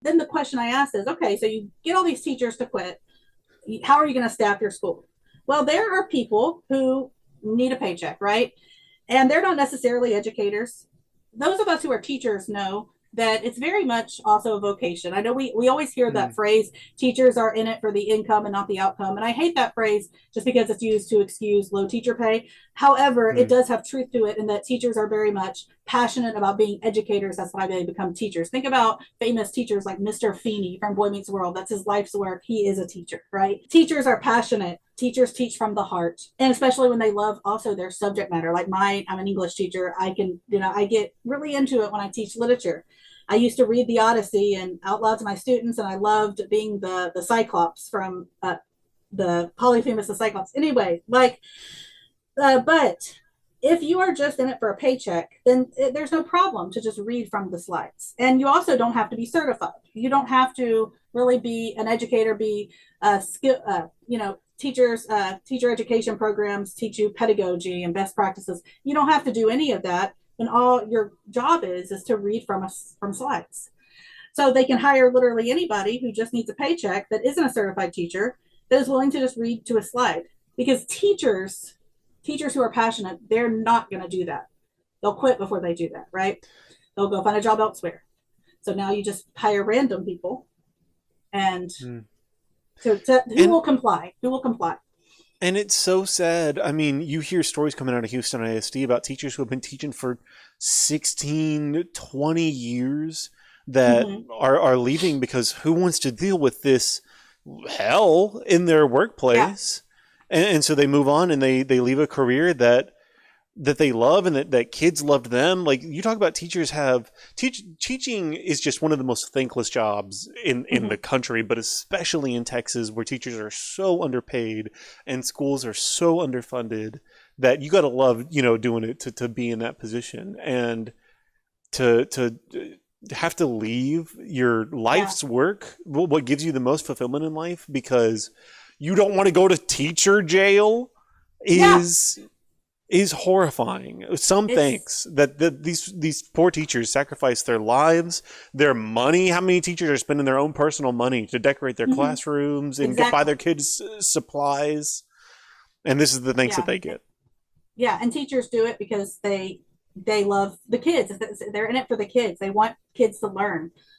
then the question I ask is, okay, so you get all these teachers to quit. How are you going to staff your school? Well, there are people who need a paycheck, right? And they're not necessarily educators. Those of us who are teachers know that it's very much also a vocation. I know we always hear that Mm, phrase, teachers are in it for the income and not the outcome. And I hate that phrase just because it's used to excuse low teacher pay. However, it mm, does have truth to it in that teachers are very much passionate about being educators. That's why they become teachers. Think about famous teachers like Mr. Feeney from Boy Meets World. That's his life's work. He is a teacher, right? Teachers are passionate. Teachers teach from the heart, and especially when they love also their subject matter. Like I'm an English teacher. I can, I get really into it when I teach literature. I used to read the Odyssey and out loud to my students, and I loved being the Cyclops from the Polyphemus the Cyclops. Anyway, but if you are just in it for a paycheck, then there's no problem to just read from the slides. And you also don't have to be certified. You don't have to really be an educator, be skill, teachers, teacher education programs teach you pedagogy and best practices. You don't have to do any of that. And all your job is to read from slides. So they can hire literally anybody who just needs a paycheck that isn't a certified teacher that is willing to just read to a slide. Because teachers who are passionate, they're not going to do that. They'll quit before they do that, right? They'll go find a job elsewhere. So now you just hire random people, and mm. who And will comply? Who will comply? and it's so sad. I mean, you hear stories coming out of Houston ISD about teachers who have been teaching for 16, 20 years that Mm-hmm. are leaving because who wants to deal with this hell in their Yeah. workplace? And so they move on and they leave a career that they love and that kids loved them. Like you talk about teachers teaching is just one of the most thankless jobs in Mm-hmm. the country, but especially in Texas where teachers are so underpaid and schools are so underfunded that you got to love, doing it to be in that position and to have to leave your Yeah. life's work, what gives you the most fulfillment in life because you don't want to go to teacher jail Yeah. is is horrifying. Some It's thanks that these poor teachers sacrifice their lives, their money. How many teachers are spending their own personal money to decorate their mm-hmm. classrooms and get buy Exactly. their kids supplies? And this is the thanks that Yeah. they get. Yeah. And teachers do it because they love the kids. They're in it for the kids. They want kids to learn.